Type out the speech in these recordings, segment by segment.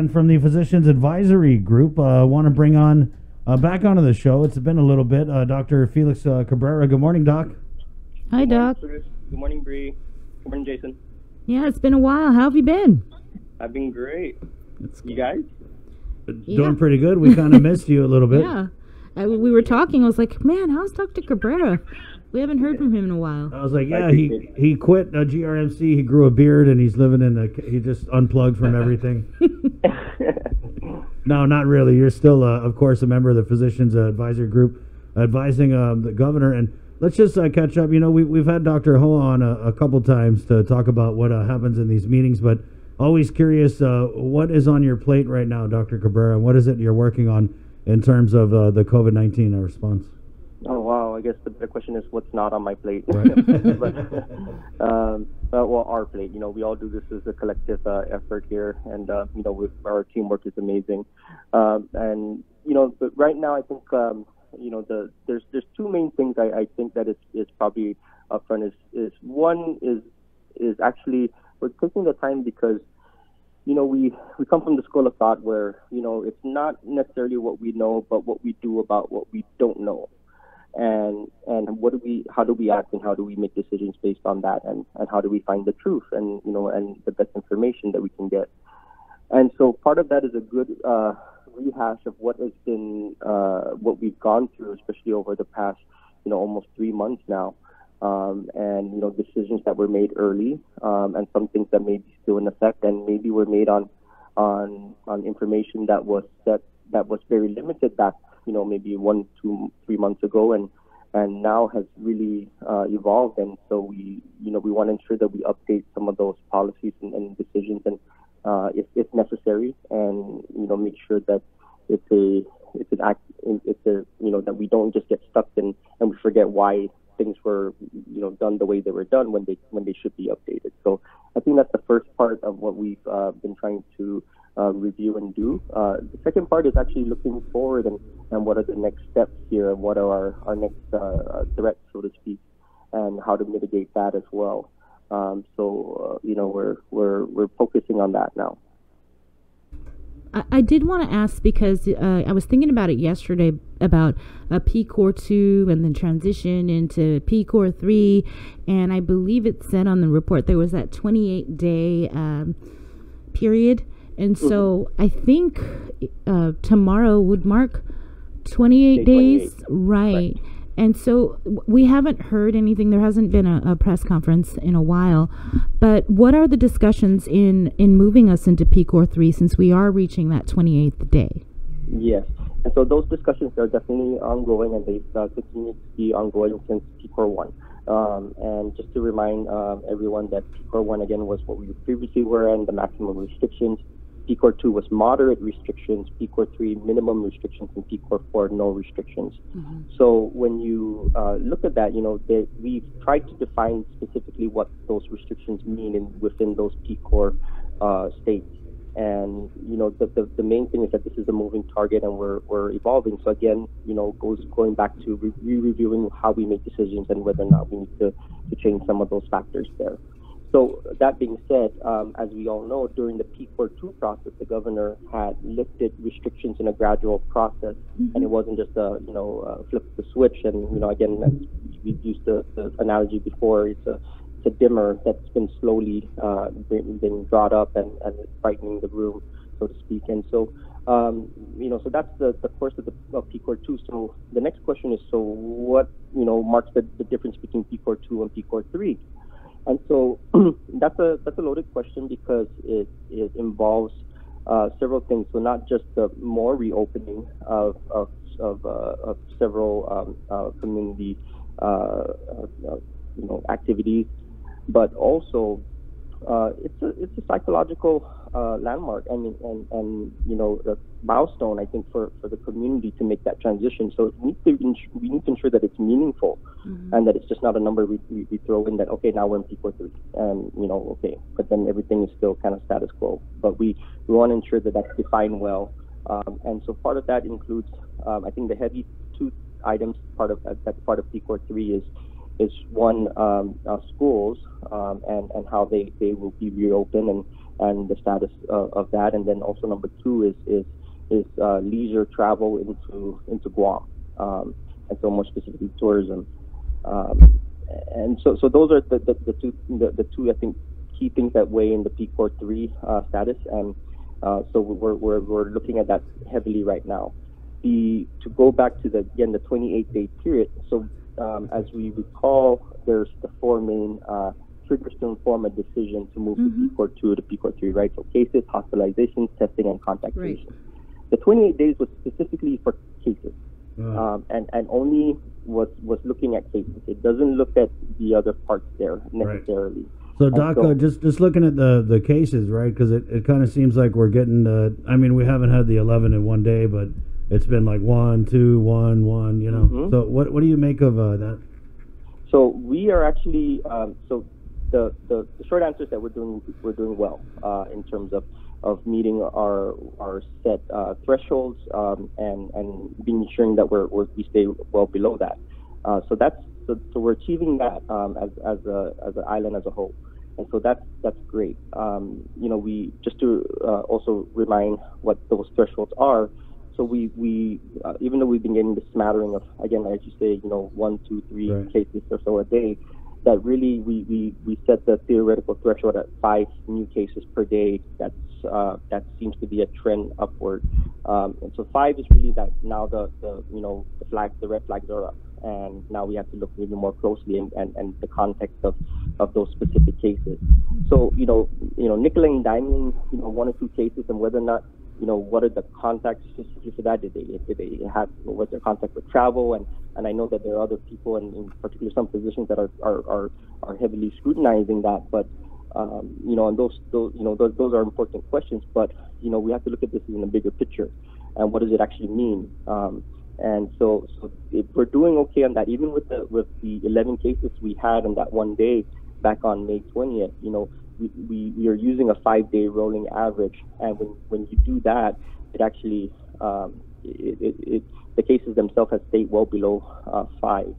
and from the Physicians Advisory Group, want to bring on back onto the show. It's been a little bit. Dr. Felix Cabrera. Good morning, Doc. Hi, Doc. Good morning, Bree. Good morning, Jason. Yeah, it's been a while. How have you been? I've been great. You guys? Doing pretty good. We kind of missed you a little bit. Yeah. We were talking. I was like, man, how's Dr. Cabrera? We haven't heard from him in a while. I was like, yeah, he quit GRMC. He grew a beard, and he's living he just unplugged from everything. No, not really. You're still, of course, a member of the Physicians Advisory Group, advising the governor. And let's just catch up. You know, we've had Dr. Ho on a couple times to talk about what happens in these meetings, but always curious, what is on your plate right now, Dr. Cabrera? What is it you're working on in terms of the COVID-19 response? Oh, wow. I guess the better question is what's not on my plate. Right. Well, our plate. You know, we all do this as a collective effort here, and, you know, our teamwork is amazing. And, you know, but right now I think, you know, there's two main things I think that is probably up front. Is one is actually we're taking the time because, you know, we come from the school of thought where, you know, it's not necessarily what we know, but what we do about what we don't know. And how do we act and how do we make decisions based on that, and how do we find the truth and, you know, and the best information that we can get. And so part of that is a good rehash of what has been what we've gone through, especially over the past, you know, almost 3 months now. And, you know, decisions that were made early, and some things that may be still in effect and maybe were made on information that was very limited back, you know, maybe 1, 2, 3 months ago, and now has really evolved. And so we want to ensure that we update some of those policies and decisions, and if necessary, and, you know, make sure that it's a you know, that we don't just get stuck and we forget why things were, you know, done the way they were done when they should be updated. So I think that's the first part of what we've been trying to review and do. The second part is actually looking forward and what are the next steps here, and what are our next threats, so to speak, and how to mitigate that as well. So you know, we're focusing on that now. I did want to ask because I was thinking about it yesterday about P-Core 2 and then transition into P-Core 3, and I believe it said on the report there was that 28-day period, and so I think tomorrow would mark 28 days, right? And so we haven't heard anything. There hasn't been a press conference in a while. But what are the discussions in moving us into P-Core 3 since we are reaching that 28th day? Yes. And so those discussions are definitely ongoing, and they've continued to be ongoing since P-Core 1. And just to remind everyone that P-Core 1, again, was what we previously were in, the maximum restrictions. P-Core 2 was moderate restrictions, P-Core 3 minimum restrictions, and P-Core 4 no restrictions. Mm-hmm. So when you look at that, you know, we've tried to define specifically what those restrictions mean within those P-Core states. And, you know, the main thing is that this is a moving target, and we're evolving. So again, you know, going back to reviewing how we make decisions and whether or not we need to change some of those factors there. So that being said, as we all know, during the P-Core 2 process, the governor had lifted restrictions in a gradual process, mm-hmm. and it wasn't just flip the switch. And, you know, again, we've used the analogy before. It's a dimmer that's been slowly been brought up and brightening the room, so to speak. And so, you know, so that's the course of P-Core 2. So the next question is, so what, you know, marks the difference between P-Core 2 and P-Core 3? And so that's a loaded question because it involves several things. So not just the more reopening of several community you know, activities, but also it's a psychological landmark and you know, a milestone, I think, for the community to make that transition. So we need to ensure that it's meaningful, mm-hmm. and that it's just not a number we throw in that, okay, now we're in P-Core 3, and, you know, okay, but then everything is still kind of status quo. But we want to ensure that that's defined well, and so part of that includes, I think, the heavy two items. That's part of P-Core 3 is one, schools, and how they will be reopened, and the status of that. And then also number 2 is leisure travel into Guam, and so more specifically tourism. And so those are the two I think key things that weigh in the PCOR 3 status, and so we're looking at that heavily right now. To go back to the 28-day period. So as we recall, there's the 4 main triggers to inform a decision to move to PCOR 2 to PCOR 3, right? So cases, hospitalizations, testing, and contact tracing. The 28 days was specifically for cases, and only was looking at cases. It doesn't look at the other parts there necessarily. So, Doc, just looking at the cases, right? Because it kind of seems like we're getting I mean, we haven't had the 11 in one day, but it's been like 1, 2, 1, 1. You know. So what do you make of that? So we are actually so the short answer is that we're doing well in terms of meeting our set thresholds and being ensuring that we stay well below that. So we're achieving that as an island as a whole, and so that's great. We just to also remind what those thresholds are. So we even though we've been getting the smattering of, again, as you say, 1, 2, 3 cases or so a day, that really we set the theoretical threshold at 5 new cases per day. That seems to be a trend upward, and so 5 is really that now the red flags are up, and now we have to look even more closely and the context of those specific cases. So nickel and diamond, 1 or 2 cases, and whether or not what are the contacts specifically for that? Did they have, was there contact with travel? And I know that there are other people, and in particular some physicians that are heavily scrutinizing that. But and those are important questions. But we have to look at this in a bigger picture, and what does it actually mean? And so if we're doing okay on that, even with the 11 cases we had on that one day back on May 20th, we are using a 5-day rolling average, and when you do that, it actually the cases themselves have stayed well below 5.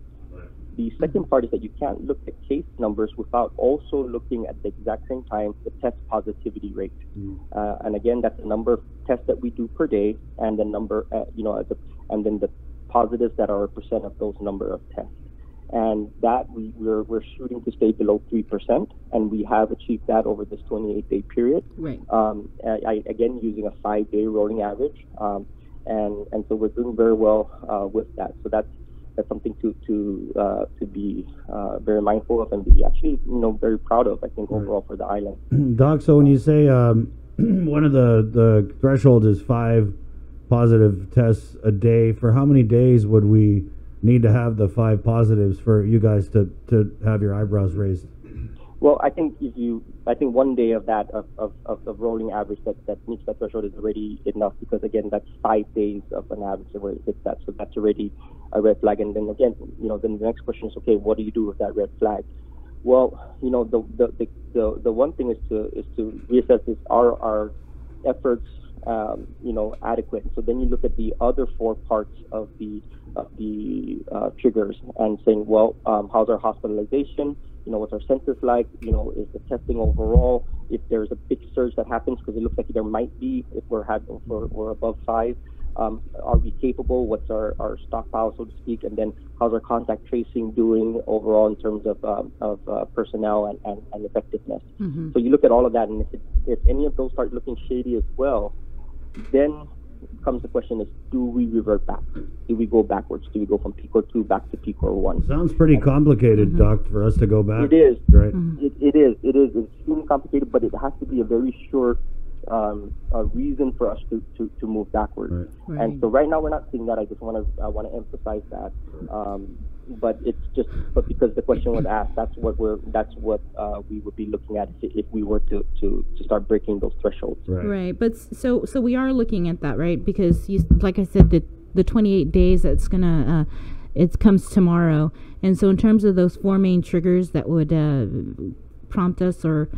The second part is that you can't look at case numbers without also looking at the exact same time the test positivity rate, and again, that's the number of tests that we do per day, and the number and then the positives that are a percent of those number of tests. And that we're shooting to stay below 3%, and we have achieved that over this 28-day period. Right. Again, using a 5-day rolling average, and so we're doing very well with that. So that's something to be very mindful of and be actually very proud of. I think overall for the island. Doc, so when you say one of the thresholds is 5 positive tests a day, for how many days would we need to have the 5 positives for you guys to have your eyebrows raised? Well, I think one day of that of rolling average that meets that threshold is already enough, because again, that's 5 days of an average where it hits that, so that's already a red flag. And then again, then the next question is, okay, what do you do with that red flag? Well, the one thing is to reassess is our efforts adequate. So then you look at the other 4 parts of the triggers and saying, well, how's our hospitalization? What's our census like? Is the testing overall? If there's a big surge that happens, because it looks like there might be, if we're above 5, are we capable? What's our stockpile, so to speak? And then how's our contact tracing doing overall in terms of personnel and effectiveness? So you look at all of that, and if any of those start looking shady as well, then comes the question is, do we revert back? Do we go backwards? Do we go from PCOR 2 back to PCOR 1? Sounds pretty complicated, Doc, for us to go back. It is. Right. It is. It's extremely complicated, but it has to be a very short reason for us to move backwards. Right. And so right now we're not seeing that. I want to emphasize that. But because the question was asked, that's what we would be looking at if we were to start breaking those thresholds. Right. But so we are looking at that, right? Because like I said, the 28 days that's gonna it comes tomorrow, and so in terms of those 4 main triggers that would prompt us or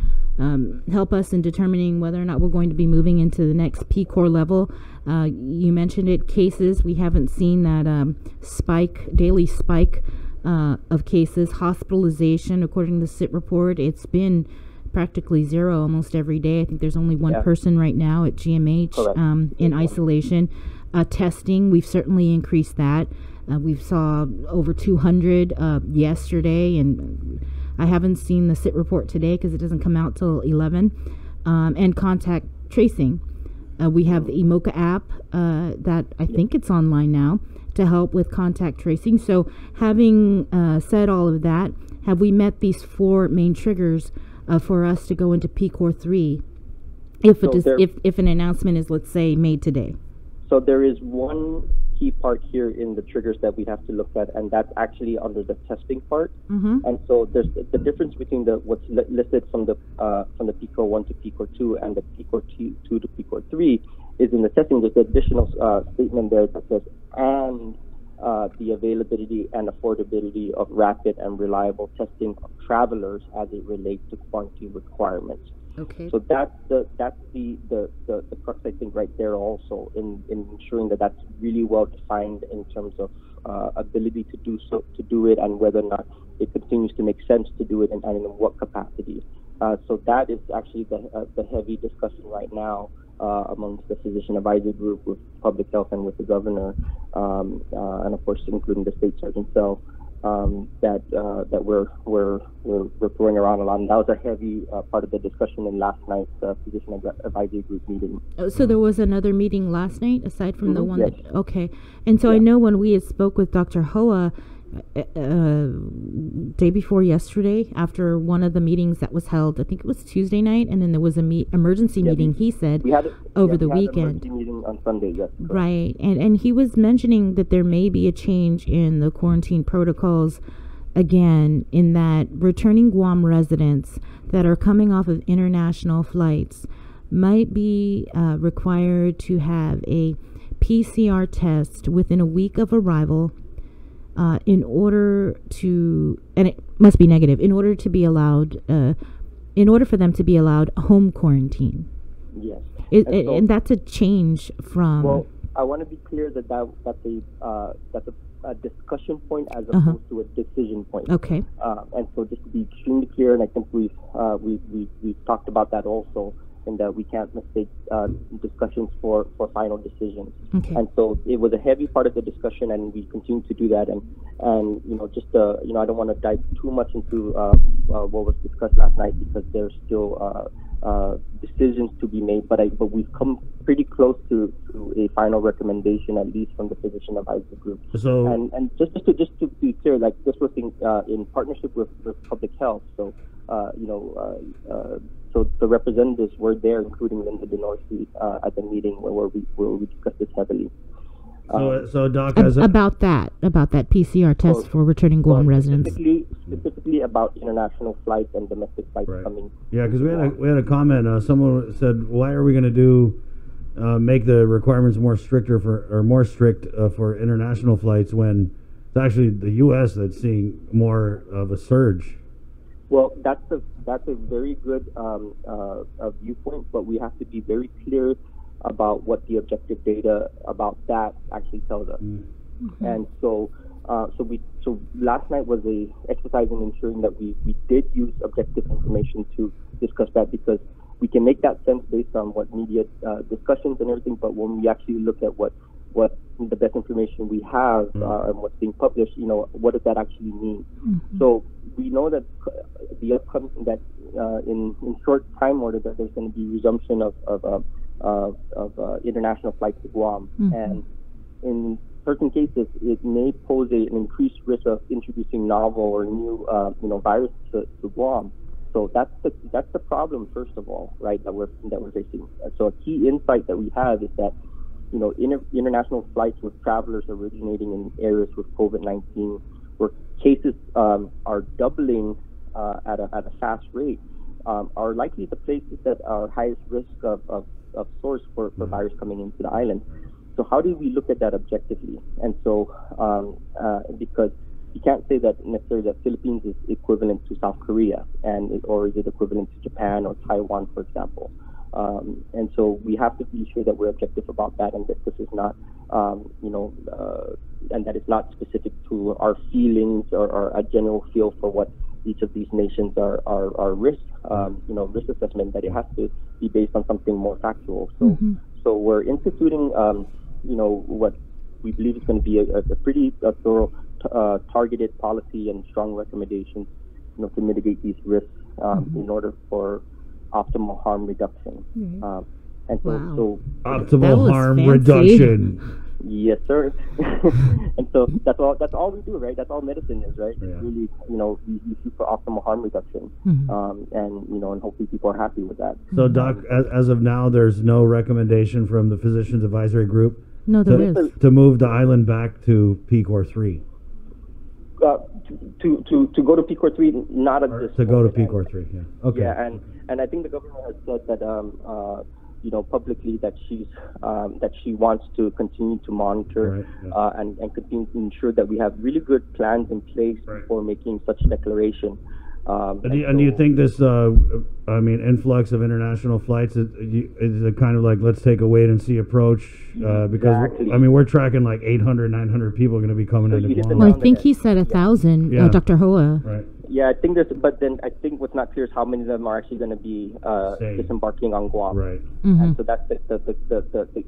help us in determining whether or not we're going to be moving into the next PCOR level. You mentioned it, cases. We haven't seen that daily spike of cases. Hospitalization, according to the SIT report, it's been practically zero almost every day. I think there's only one person right now at GMH in isolation. Testing, we've certainly increased that. We saw over 200 yesterday, and I haven't seen the SIT report today because it doesn't come out till 11. And contact tracing. We have the EMOCA app that I think it's online now to help with contact tracing. So having said all of that, have we met these 4 main triggers for us to go into PCOR 3 if an announcement is, let's say, made today? So there is one key part here in the triggers that we have to look at, and that's actually under the testing part. And so there's the difference between what's listed from the PCOR 1 to PCOR 2 and the PCOR 2 to PCOR 3 is in the testing. There's an additional statement there that says, and the availability and affordability of rapid and reliable testing of travelers as it relates to quarantine requirements. Okay. So that's the crux, I think, right there also in ensuring that that's really well defined in terms of ability to do it and whether or not it continues to make sense to do it and in what capacity. So that is actually the heavy discussion right now amongst the physician advisory group with public health and with the governor, and of course including the state surgeon cell. That we're throwing around a lot, and that was a heavy part of the discussion in last night's physician advisory group meeting. So there was another meeting last night aside from the one that and so I know when we had spoke with Dr. Hoa day before yesterday after one of the meetings that was held, I think it was Tuesday night, and then there was a emergency meeting, he said, over the weekend. An emergency meeting on Sunday, yes. Right, and he was mentioning that there may be a change in the quarantine protocols again, in that returning Guam residents that are coming off of international flights might be required to have a PCR test within a week of arrival in order to, and it must be negative, in order to be allowed, in order for them to be allowed home quarantine. Yes. And that's a change from... Well, I want to be clear that that's a discussion point as opposed to a decision point. Okay. And so just to be extremely clear, and I think we've talked about that also, in that we can't mistake discussions for final decisions. Okay. And so it was a heavy part of the discussion, and we continue to do that. And just I don't want to dive too much into what was discussed last night because there's still decisions to be made. But we've come pretty close to a final recommendation, at least from the physician advisory group. So and just to be clear, like this was in partnership with public health. So so the representatives were there, including Linda DeNorsi, at the meeting where we discussed this heavily. So Doc, about that PCR test for returning Guam residents. Specifically about international flights and domestic flights coming. Yeah, because we had a comment. Someone said, "Why are we going to make the requirements more strict for international flights when it's actually the U.S. that's seeing more of a surge?" Well, that's a very good viewpoint, but we have to be very clear about what the objective data about that actually tells us. Mm-hmm. And so last night was a exercise in ensuring that we did use objective information to discuss that, because we can make that sense based on what media discussions and everything, but when we actually look at what the best information we have and what's being published, what does that actually mean? Mm-hmm. So we know that the upcoming in short time order that there's going to be resumption of international flights to Guam, mm-hmm. and in certain cases it may pose an increased risk of introducing novel or new virus to Guam. So that's the problem, first of all, right? That we're facing. So a key insight that we have is that international flights with travelers originating in areas with COVID-19, where cases are doubling at a fast rate, are likely the places that are highest risk of source for virus coming into the island. So how do we look at that objectively? And so because you can't say that necessarily that Philippines is equivalent to South Korea, or is it equivalent to Japan or Taiwan, for example. And so we have to be sure that we're objective about that, and that this is not, and that it's not specific to our feelings or a general feel for what each of these nations are risk, risk assessment, that it has to be based on something more factual. So, so we're instituting, what we believe is going to be a pretty thorough, targeted policy and strong recommendations, to mitigate these risks in order for optimal harm reduction. And so optimal harm reduction. Yes, sir. And so that's all we do, right? That's all medicine is, right? Yeah. Really, we shoot for optimal harm reduction, and hopefully people are happy with that. So, Doc, as of now, there's no recommendation from the Physicians Advisory Group to move the island back to PCOR 3. To go to PCOR 3, not at this. To go to PCOR 3, yeah. Okay. Yeah, and I think the governor has said that publicly that she wants to continue to monitor and continue to ensure that we have really good plans in place before making such a declaration. Do you think this, influx of international flights is a kind of like, let's take a wait and see approach? Because, we're tracking like 800, 900 people are going to be coming into Guam. Well, I think he said 1,000, Dr. Hoa. Right. Yeah, but then I think what's not clear is how many of them are actually going to be disembarking on Guam. Right. And so that's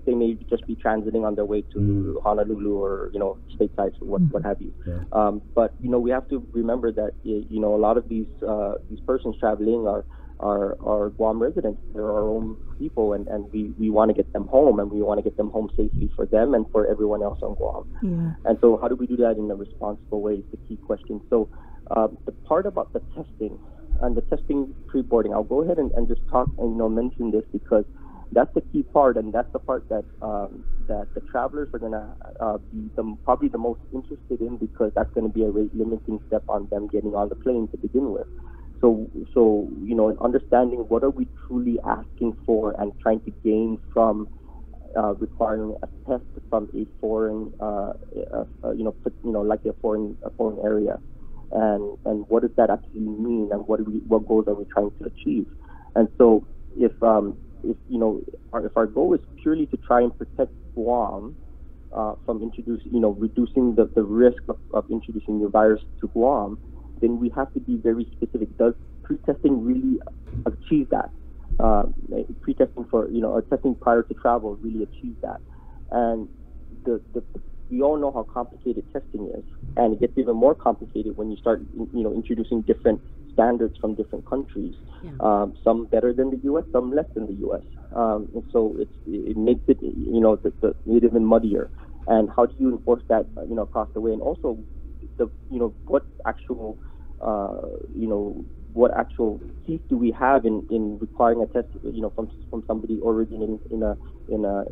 they may just be transiting on their way to Honolulu or, stateside, what have you. Yeah. But, we have to remember that, a lot of these persons traveling are Guam residents. They're our own people, and we want to get them home, and we want to get them home safely for them and for everyone else on Guam. Yeah. And so how do we do that in a responsible way is the key question. So the part about the testing and the testing pre-boarding, I'll go ahead and just talk and mention this because that's the key part, and that's the part that the travelers are going to be probably the most interested in, because that's going to be a rate limiting step on them getting on the plane to begin with. So in understanding what are we truly asking for and trying to gain from requiring a test from a foreign, like a foreign area. And what does that actually mean, and what goals are we trying to achieve? And so if our goal is purely to try and protect Guam from reducing the risk of introducing the virus to Guam, then we have to be very specific. Does pre-testing really achieve that? Pre-testing for testing prior to travel really achieve that? And we all know how complicated testing is, and it gets even more complicated when you start, introducing different standards from different countries. Yeah. Some better than the U.S., some less than the U.S. And so it makes it, even muddier. And how do you enforce that, across the way? And also, what actual teeth do we have in requiring a test, from somebody originating in a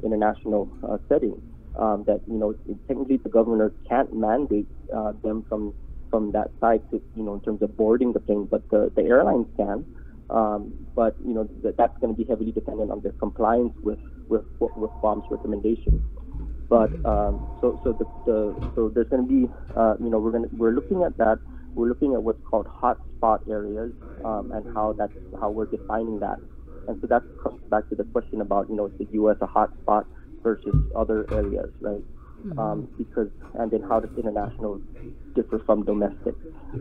international setting? That technically the governor can't mandate them from that side to in terms of boarding the plane, but the airlines can. But that's going to be heavily dependent on their compliance with Guam's recommendation. But so there's going to be we're looking at that. We're looking at what's called hotspot areas and how we're defining that. And so that comes back to the question about is the U.S. a hotspot versus other areas, right? Because and then how does international differ from domestic?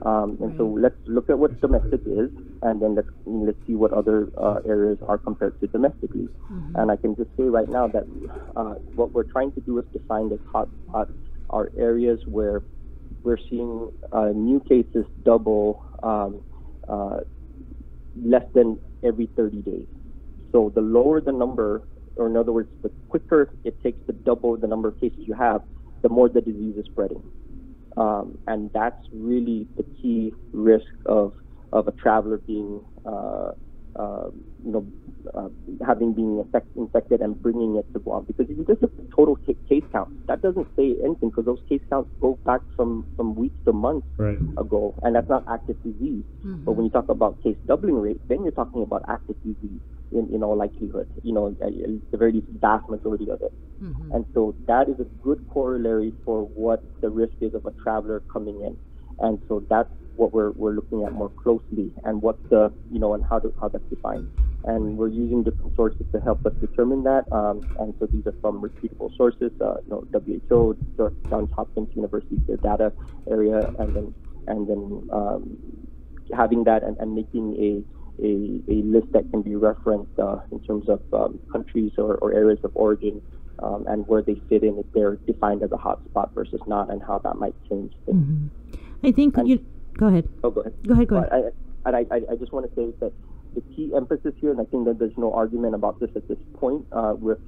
And so let's look at what domestic is, and then let's see what other areas are compared to domestically. And I can just say right now that what we're trying to do is define as hotspots are areas where we're seeing new cases double less than every 30 days. So the lower the number, or in other words, the quicker it takes to double the number of cases you have, the more the disease is spreading. And that's really the key risk of a traveler being, being infected and bringing it to Guam. Because if you just look at the total case count, that doesn't say anything, because those case counts go back from weeks to months ago, and that's not active disease. But when you talk about case doubling rate, then you're talking about active disease in all likelihood, the very vast majority of it. And so that is a good corollary for what the risk is of a traveler coming in. And so that's what we're looking at more closely, and what the and how that's defined. And we're using different sources to help us determine that. And so these are from reputable sources, WHO, Johns Hopkins University, their data area, and then having that and making a list that can be referenced in terms of countries or areas of origin and where they fit in, if they're defined as a hotspot versus not, and how that might change things. I think go ahead. Oh, go ahead. Go ahead. I just want to say that the key emphasis here, and I think that there's no argument about this at this point with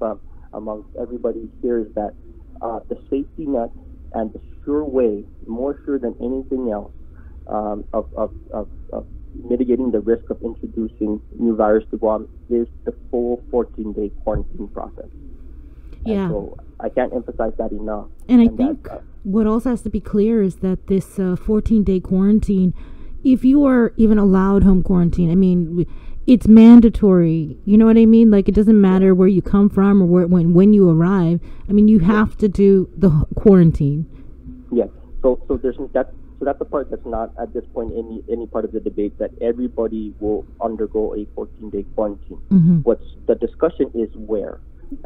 amongst everybody here, is that the safety net and the sure way, more sure than anything else, of mitigating the risk of introducing new virus to Guam is the full 14-day quarantine process. Yeah. And so I can't emphasize that enough. And I think what also has to be clear is that this 14-day quarantine, if you are even allowed home quarantine, I mean, it's mandatory. You know what I mean? Like, it doesn't matter where you come from or when you arrive. I mean, you have to do the quarantine. Yes. So that's the part that's not at this point any part of the debate, that everybody will undergo a 14-day quarantine. What's the discussion is where.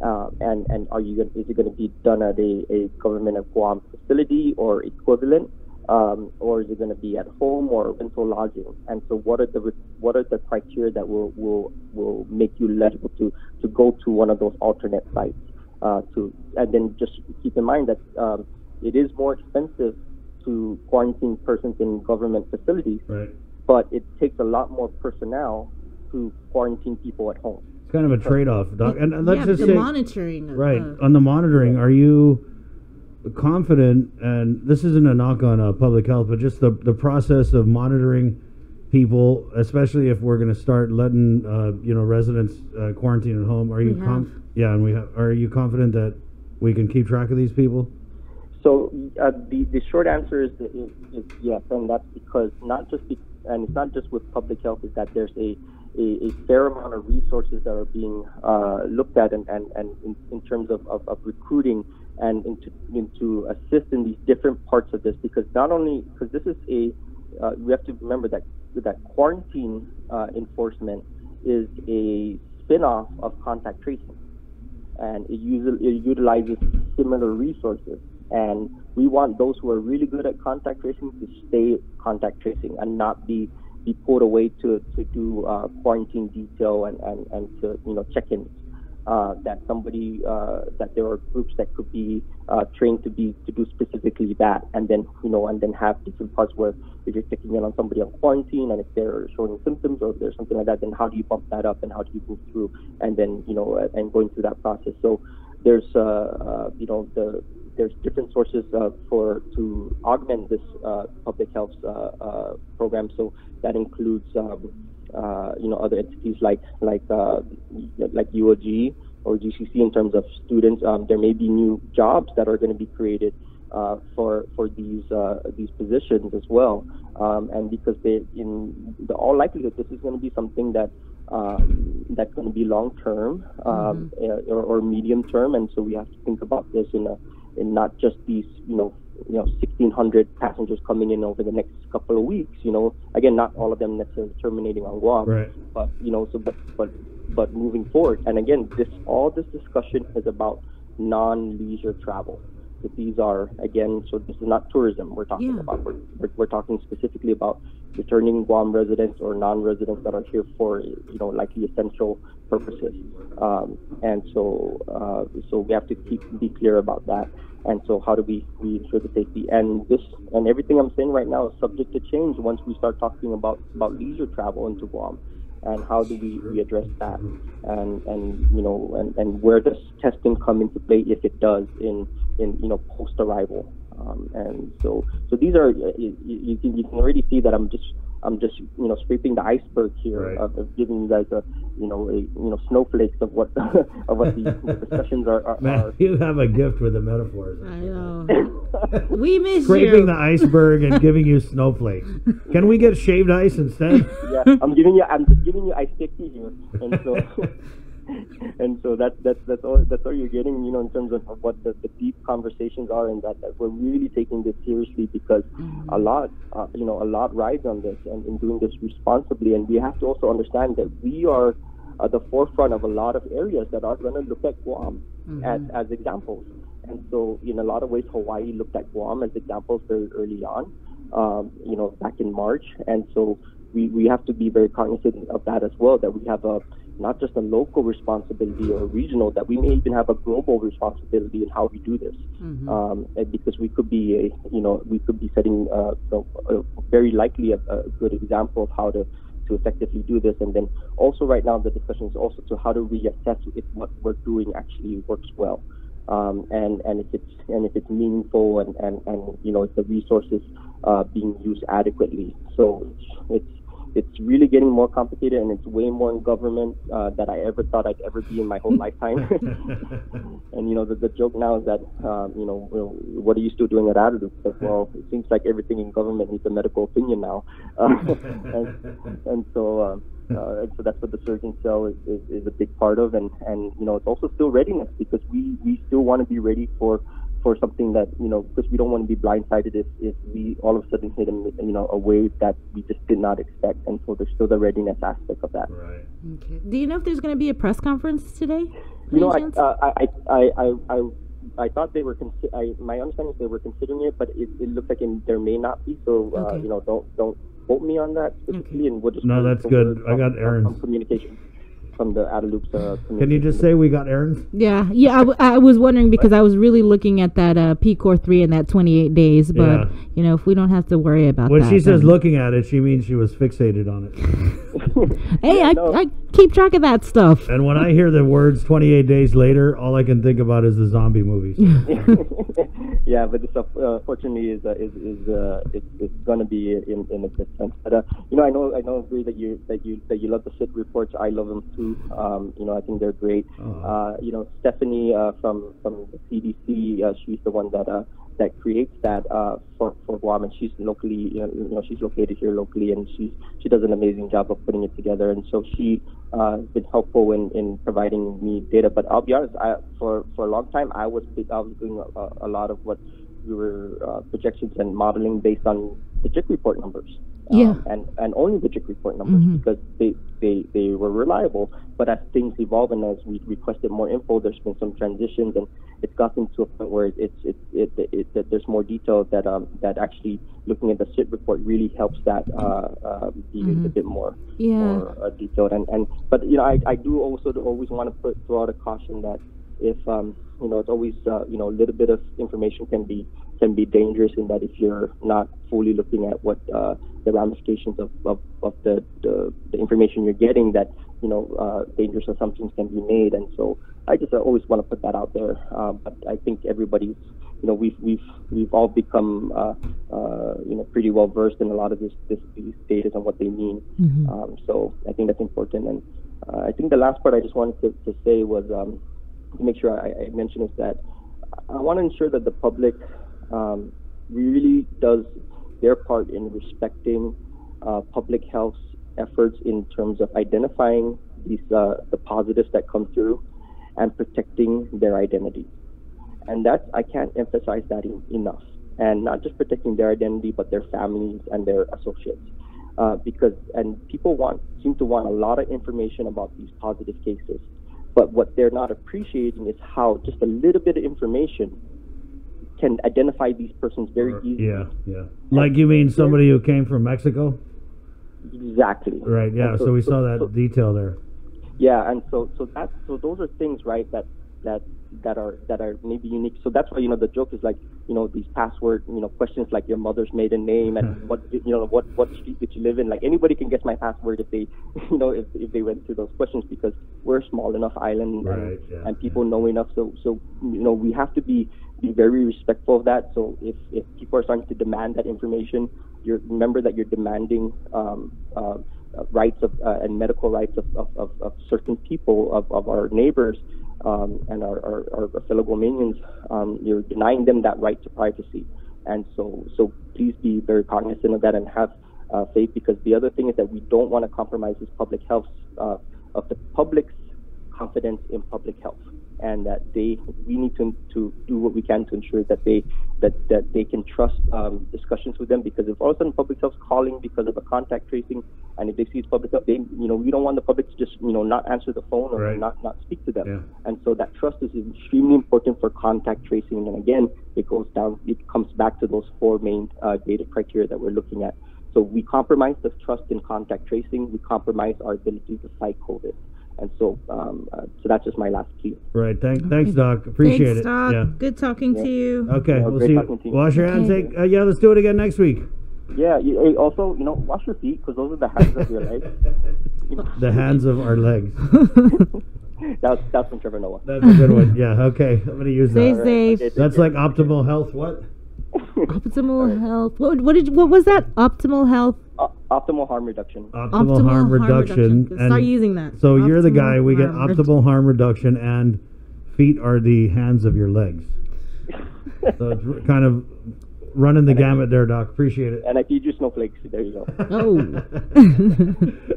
And is it going to be done at a government of Guam facility or equivalent, or is it going to be at home or rental lodging? And so, what are the criteria that will make you eligible to go to one of those alternate sites? And then just keep in mind that it is more expensive to quarantine persons in government facilities, right, but it takes a lot more personnel to quarantine people at home. Kind of a trade-off, Doc. And let's just say, monitoring. Right, on the monitoring, are you confident, and this isn't a knock on public health, but just the process of monitoring people, especially if we're going to start letting residents quarantine at home, are you are you confident that we can keep track of these people? So the short answer is yes, and that's because and it's not just with public health, is that there's a fair amount of resources that are being looked at and in terms of recruiting and into assist in these different parts of this, because this is we have to remember that quarantine enforcement is a spin-off of contact tracing, and it utilizes similar resources, and we want those who are really good at contact tracing to stay contact tracing and not be pulled away to do quarantine detail and to check-ins. That somebody that there are groups that could be trained to do specifically that, and then have different parts where if you're checking in on somebody on quarantine and if they're showing symptoms or if there's something like that, then how do you bump that up and how do you move through, and then and going through that process. So there's there's different sources to augment this public health program. So that includes other entities like UOG or GCC in terms of students. There may be new jobs that are going to be created for these positions as well, and because in all likelihood this is going to be something that that's going to be long term or medium term, and so we have to think about this in not just these 1,600 passengers coming in over the next couple of weeks. Again, not all of them necessarily terminating on Guam, right, but but moving forward. And again, all this discussion is about non-leisure travel. So these are, again, so this is not tourism we're talking about. We're talking specifically about returning Guam residents or non-residents that are here for likely essential purposes. And so we have to be clear about that. And so how do we ensure the safety? And everything I'm saying right now is subject to change once we start talking about leisure travel into Guam. And how do we address that? And where does testing come into play, if it does, in post arrival? And so these are you can already see that I'm just scraping the iceberg here, right, of giving you guys a snowflakes of what these discussions are. Man, you have a gift with the metaphors. I know. We miss scraping the iceberg and giving you snowflakes. Can we get shaved ice instead? Yeah, I'm just giving you ice sticky here, and so. And so that's all you're getting, in terms of what the deep conversations are, and that we're really taking this seriously, because a lot rides on this, and in doing this responsibly. And we have to also understand that we are at the forefront of a lot of areas that are going to look at Guam as examples. And so in a lot of ways, Hawaii looked at Guam as examples very early on, back in March. And so we have to be very cognizant of that as well, that we have not just a local responsibility or regional, that we may even have a global responsibility in how we do this. And because we could be setting very likely a good example of how to effectively do this. And then also right now the discussion is also to how to reassess if what we're doing actually works well. And if it's meaningful and if the resources being used adequately. So it's really getting more complicated, and it's way more in government than I ever thought I'd ever be in my whole lifetime. And the joke now is that what are you still doing at Attitude? Well, it seems like everything in government needs a medical opinion now, and so that's what the surgeon cell is a big part of, and it's also still readiness, because we still want to be ready for something that, because we don't want to be blindsided if we all of a sudden hit a wave that we just did not expect. And so there's still the readiness aspect of that. Right. Okay. Do you know if there's going to be a press conference today? I thought they were, my understanding is they were considering it, but it looks like there may not be. So, okay. Don't quote me on that specifically. Okay. And we'll just no, that's good. I got Aaron's communication from the Adeloops. Can you just say we got Aaron's? Yeah. I was wondering, because I was really looking at that PCOR 3 and that 28 days, but if we don't have to worry about that. When she says looking at it, she means she was fixated on it. Hey, I keep track of that stuff. And when I hear the words 28 days later, all I can think about is the zombie movies. Yeah, but this fortunately is going to be in a good sense. But I agree that you love the SIT reports. I love them too. I think they're great. Stephanie from the CDC, she's the one that creates that for Guam, and she's locally, she's located here locally, and she does an amazing job of putting it together. And so she has been helpful in providing me data. But I'll be honest, for a long time I was doing a lot of what we were projections and modeling based on the JIC report numbers. And only the JIC report numbers, because they were reliable. But as things evolve and as we requested more info, there's been some transitions, and it's gotten to a point where that there's more detail that actually looking at the SIT report really helps that be a bit more detailed. But I do also always want to throw out a caution that if it's always a little bit of information can be dangerous, in that if you're not fully looking at what the ramifications of the information you're getting, that dangerous assumptions can be made. And so I just always want to put that out there. But I think everybody's we've all become pretty well versed in a lot of these data and what they mean. So I think that's important. And I think the last part I just wanted to say was to make sure I mention is that I want to ensure that the public really does their part in respecting public health efforts in terms of identifying these the positives that come through and protecting their identity. And that's, I can't emphasize that enough. And not just protecting their identity, but their families and their associates. Because people seem to want a lot of information about these positive cases. But what they're not appreciating is how just a little bit of information can identify these persons very easily. Yeah. Like, you mean somebody who came from Mexico? Exactly. Right. Yeah. So we saw that detail there. Yeah, and so those are things, right, that are maybe unique. So that's why the joke is like these password questions like your mother's maiden name and what street did you live in. Like, anybody can guess my password if they if they went through those questions, because we're a small enough island, and people know enough. So we have to be very respectful of that. So if people are starting to demand that information, remember that you're demanding rights of and medical rights of certain people, of our neighbors, and our fellow Guamanians. You're denying them that right to privacy. And so please be very cognizant of that and have faith, because the other thing is that we don't want to compromise this public health, of the public's confidence in public health, and that we need to do what we can to ensure that they can trust discussions with them. Because if all of a sudden public health's calling because of a contact tracing, and if they see it's public health, we don't want the public to just not answer the phone or not speak to them. Yeah. And so that trust is extremely important for contact tracing. And again, it comes back to those four main data criteria that we're looking at. So we compromise the trust in contact tracing. We compromise our ability to fight COVID. And so that's just my last plea. Right. Thanks, Doc. Appreciate it. Doc. Yeah. Good talking to you. Okay. Yeah, We'll great see talking to you. you. Wash your hands. Okay. Let's do it again next week. Yeah. Hey, also, wash your feet because those are the hands of your legs. The hands of our legs. That's from Trevor Noah. That's a good one. Yeah. Okay. I'm gonna use Stay that. safe. Okay, That's like optimal health. What? Optimal health. What was that? Optimal health. Optimal harm reduction. Optimal harm reduction. Start using that. So you're the guy. We get harm optimal harm reduction, and feet are the hands of your legs. So it's kind of running the gamut there, Doc. Appreciate it. And I feed you snowflakes. There you go. Oh.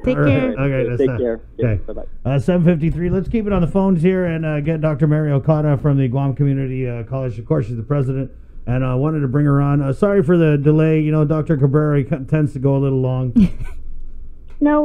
Take All care. right. Okay. That's Take that. care. Okay. Bye-bye. 7:53. Let's keep it on the phones here and get Dr. Mary Okada from the Guam Community College. Of course, she's the president. And I wanted to bring her on. Sorry for the delay. Dr. Cabrera tends to go a little long. No